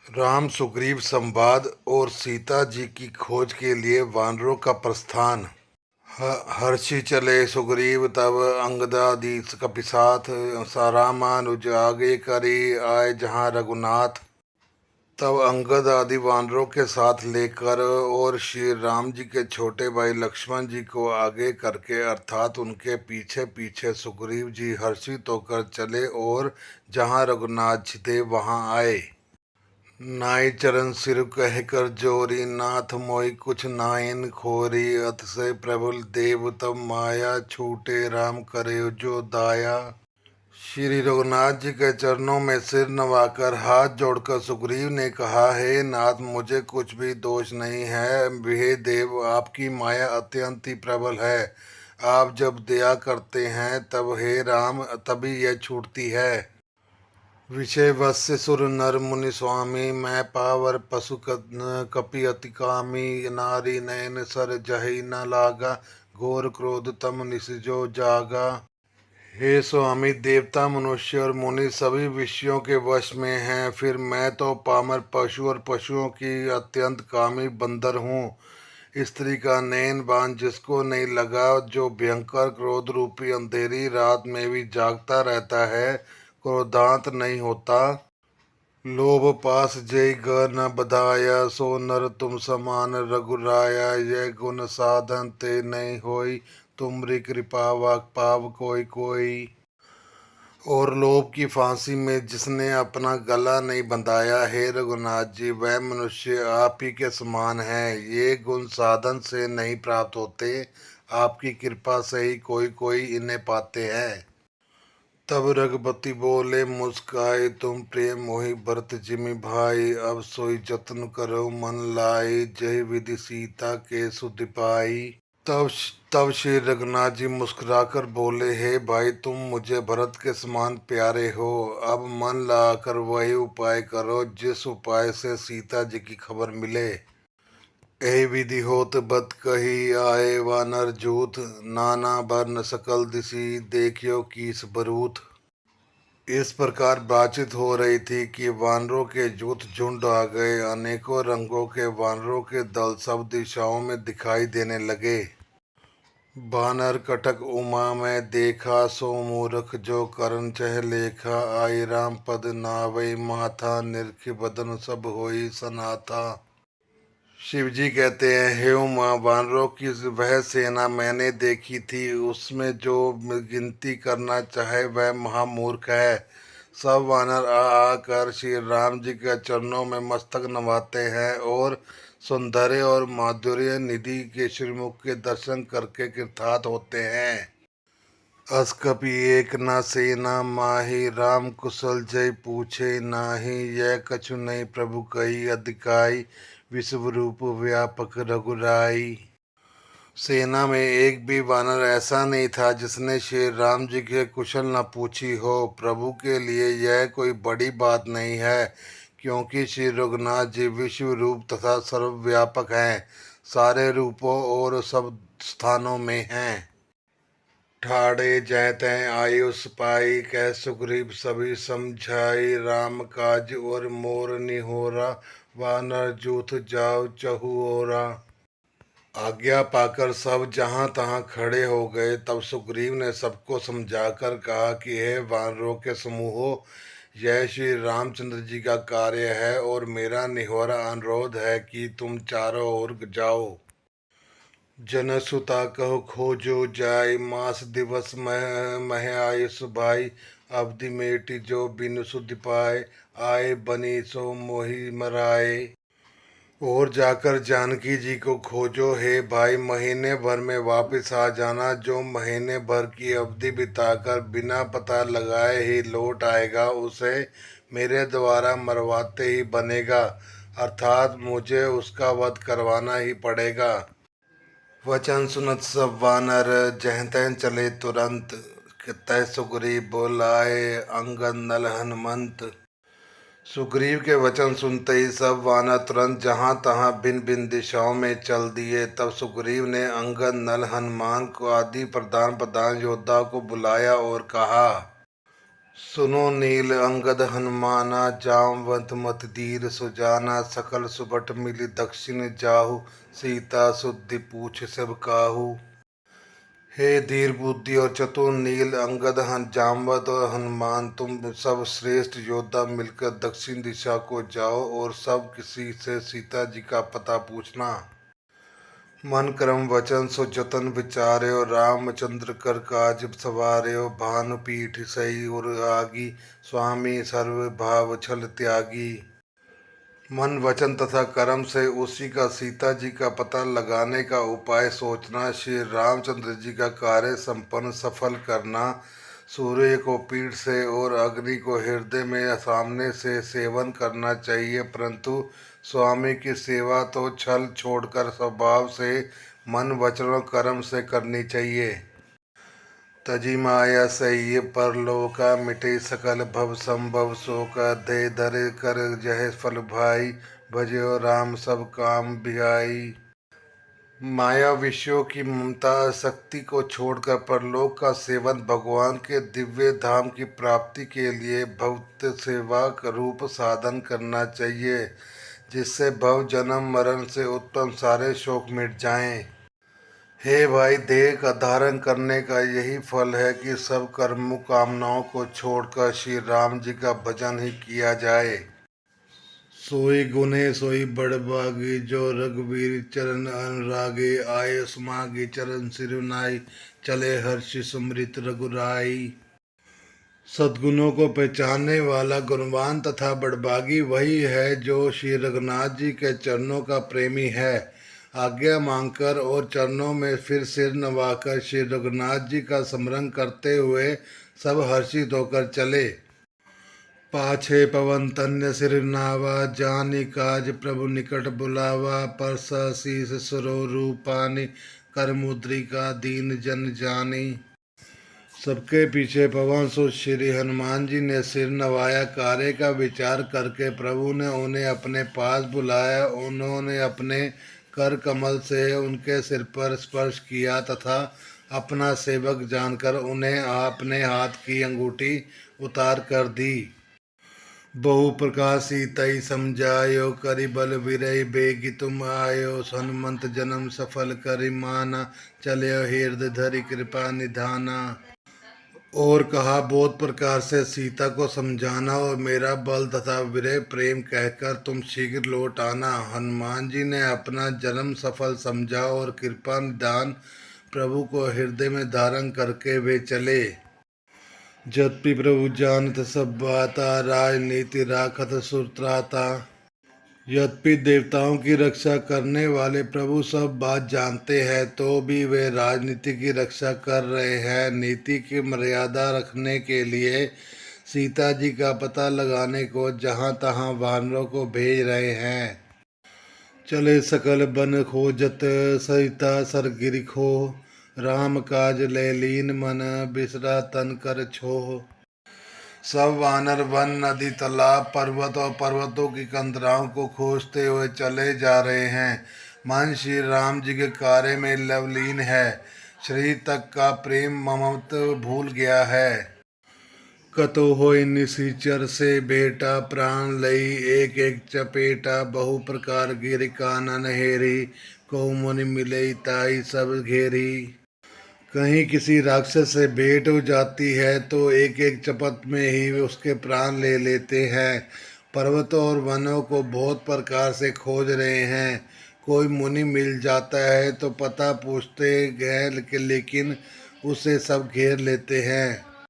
राम सुग्रीव संवाद और सीता जी की खोज के लिए वानरों का प्रस्थान। हर्षि चले सुग्रीव तब अंगदादि कपिसाथ। रामानुज आगे करी आए जहाँ रघुनाथ। तब अंगद आदि वानरों के साथ लेकर और श्री राम जी के छोटे भाई लक्ष्मण जी को आगे करके अर्थात उनके पीछे पीछे सुग्रीव जी हर्षित होकर चले और जहाँ रघुनाथ जी थे वहाँ आए। नाई चरण सिर कहकर जोरी नाथ मोई कुछ नाइन खोरी अतिशय प्रबल देव तब माया छूटे राम करे जो दाया। श्री रघुनाथ जी के चरणों में सिर नवाकर हाथ जोड़कर सुग्रीव ने कहा, हे नाथ, मुझे कुछ भी दोष नहीं है। हे देव, आपकी माया अत्यंत ही प्रबल है। आप जब दया करते हैं तब हे राम तभी यह छूटती है। विषय वत्स्य सुर नर मुनि स्वामी मैं पावर पशु कपि अति कामी। नारी नयन सर जहि न लागा घोर क्रोध तम निसजो जागा। हे स्वामी, देवता मनुष्य और मुनि सभी विषयों के वश में हैं, फिर मैं तो पामर पशु और पशुओं की अत्यंत कामी बंदर हूँ। स्त्री का नैन बाण जिसको नहीं लगा, जो भयंकर क्रोध रूपी अंधेरी रात में भी जागता रहता है, क्रोधांत नहीं होता। लोभ पास जय ग न बधाया, सो नर तुम समान रघुराया। यह गुण साधन ते नहीं होई, तुमरी कृपा वाक पाव कोई कोई। और लोभ की फांसी में जिसने अपना गला नहीं बंधाया, हे रघुनाथ जी, वह मनुष्य आप ही के समान है। ये गुण साधन से नहीं प्राप्त होते, आपकी कृपा से ही कोई कोई इन्हें पाते हैं। तब रघुपति बोले मुस्काए, तुम प्रेम मोहि भरत जिमि भाई। अब सोई जतन करो मन लाई, जय विधि सीता के सुधि पाई। तब तब श्री रघुनाथ जी मुस्कुराकर बोले, हे भाई, तुम मुझे भरत के समान प्यारे हो। अब मन लगाकर वही उपाय करो जिस उपाय से सीता जी की खबर मिले। एहि विधि होत बत कही आए वानर जूथ। नाना बरन सकल दिशि देखियो कीस बरूथ। इस प्रकार बातचीत हो रही थी कि वानरों के जूथ झुंड आ गए। अनेकों रंगों के वानरों के दल सब दिशाओं में दिखाई देने लगे। बानर कटक उमा में देखा, सो मूर्ख जो करन चह लेखा। आई राम पद नावै माथा, निरख बदन सब होई सनाथा। शिव जी कहते हैं, हे उमा, वानरों की वह सेना मैंने देखी थी, उसमें जो गिनती करना चाहे वह महामूर्ख है। सब वानर आ आकर श्री राम जी के चरणों में मस्तक नवाते हैं और सौंदर्य और माधुर्य निधि के श्रीमुख के दर्शन करके कृतार्थ होते हैं। अस कपि एक न सेना माही, राम कुशल जय पूछे नाही। यह कछु नहीं प्रभु कही अधिकाई, विश्व रूप व्यापक रघुराई। सेना में एक भी वानर ऐसा नहीं था जिसने श्री राम जी के कुशल न पूछी हो। प्रभु के लिए यह कोई बड़ी बात नहीं है, क्योंकि श्री रघुनाथ जी विश्व रूप तथा सर्वव्यापक हैं, सारे रूपों और सब स्थानों में हैं। ठाड़े जय तय आयुष पाई, कह सुग्रीव सभी समझाई। राम काज और मोर निहोरा, वानर जूथ जाओ चहुओरा। आज्ञा पाकर सब जहां तहां खड़े हो गए। तब सुग्रीव ने सबको समझाकर कहा कि हे वानरों के समूहों, यह श्री रामचंद्र जी का कार्य है और मेरा निहोरा अनुरोध है कि तुम चारों ओर जाओ। जनसुता कहो खोजो जाय, मास दिवस मह आयुष भाई। अवधि मेटि जो बिनु सुधि पाए, आए बनी सो मोहि मराए। और जाकर जानकी जी को खोजो हे भाई, महीने भर में वापस आ जाना। जो महीने भर की अवधि बिताकर बिना पता लगाए ही लौट आएगा, उसे मेरे द्वारा मरवाते ही बनेगा, अर्थात मुझे उसका वध करवाना ही पड़ेगा। वचन सुनत सब वानर, जह तह चले तुरंत। तह सुग्रीव बोलाए, अंगद नल हनुमंत। सुग्रीव के वचन सुनते ही सब वानर तुरंत जहां तहां भिन्न भिन्न दिशाओं में चल दिए। तब सुग्रीव ने अंगद नल हनुमान को आदि प्रधान प्रधान योद्धा को बुलाया और कहा, सुनो नील अंगद हनुमाना, जामवंत मत धीर सुजाना, सकल सुबट मिली दक्षिण जाहु, सीता सुद्धि पूछ सब काहू। हे धीर बुद्धि और चतुर नील अंगद जामवंत और हनुमान, तुम सब श्रेष्ठ योद्धा मिलकर दक्षिण दिशा को जाओ और सब किसी से सीता जी का पता पूछना। मन क्रम वचन सो जतन विचार्यो, रामचंद्र कर काज सवार्यो, भानु पीठ सही उर आगी, स्वामी सर्व भाव छल त्यागी। मन वचन तथा कर्म से उसी का सीता जी का पता लगाने का उपाय सोचना, श्री रामचंद्र जी का कार्य संपन्न सफल करना, सूर्य को पीठ से और अग्नि को हृदय में सामने से सेवन करना चाहिए, परंतु स्वामी की सेवा तो छल छोड़कर स्वभाव से मन वचन और कर्म से करनी चाहिए। तजी माया सही परलोका, मिटे सकल भव संभव शोका, दे धरे कर जह फल भाई, भजो राम सब काम बिहाई। माया विषयों की ममता शक्ति को छोड़कर परलोक का सेवन भगवान के दिव्य धाम की प्राप्ति के लिए भक्त सेवा रूप साधन करना चाहिए, जिससे भव जन्म मरण से उत्पन्न सारे शोक मिट जाएं। हे भाई, देह का धारण करने का यही फल है कि सब कर्म कामनाओं को छोड़कर श्री राम जी का भजन ही किया जाए। सोई गुने सोई बड़भागी, जो रघुवीर चरण अनुरागे, आये समागे चरण सिरुनाई, चले हर्ष स्मृत रघुराई। सद्गुणों को पहचानने वाला गुणवान तथा बड़भागी वही है जो श्री रघुनाथ जी के चरणों का प्रेमी है। आज्ञा मांगकर और चरणों में फिर सिर नवाकर श्री रघुनाथ जी का स्मरण करते हुए सब हर्षित होकर चले। पाछे पवन तन्य सिर नावा, जानी काज प्रभु निकट बुलावा, परसा शीस सुरो रूपानी, कर मुद्रिका दीन जन जानी। सबके पीछे पवन सो श्री हनुमान जी ने सिर नवाया। कार्य का विचार करके प्रभु ने उन्हें अपने पास बुलाया। उन्होंने अपने कर कमल से उनके सिर पर स्पर्श किया तथा अपना सेवक जानकर उन्हें अपने हाथ की अंगूठी उतार कर दी। बहु प्रकार सीतई समझायो, करि बल विरय बेगी तुम आयो, हनुमंत जन्म सफल करि माना, चलो हृदय धरि कृपा निधाना। और कहा, बहुत प्रकार से सीता को समझाना और मेरा बल तथा विरह प्रेम कहकर तुम शीघ्र लौट आना। हनुमान जी ने अपना जन्म सफल समझा और कृपा निदान प्रभु को हृदय में धारण करके वे चले। जद्यपि प्रभु जानत सब बाता, राजनीति राखत सुत्राता। यद्यपि देवताओं की रक्षा करने वाले प्रभु सब बात जानते हैं, तो भी वे राजनीति की रक्षा कर रहे हैं। नीति की मर्यादा रखने के लिए सीता जी का पता लगाने को जहाँ तहाँ वानरों को भेज रहे हैं। चले सकल बन खोजत, सरिता सर गिरि खो, राम काज ले लीन मन, बिसरा तन कर छोह। सब वानर वन नदी तालाब पर्वत और पर्वतों की कंदराओं को खोजते हुए चले जा रहे हैं। मन श्री राम जी के कार्य में लवलीन है। शरीर तक का प्रेम ममत्व भूल गया है। कतो होय निशिचर से बेटा, प्राण लई एक एक चपेटा, बहु प्रकार गिर कानन हेरी, को मुनि मिले ताई सब घेरी। कहीं किसी राक्षस से भेंट हो जाती है तो एक एक चपत में ही वे उसके प्राण ले लेते हैं। पर्वतों और वनों को बहुत प्रकार से खोज रहे हैं। कोई मुनि मिल जाता है तो पता पूछते हैं, लेकिन उसे सब घेर लेते हैं।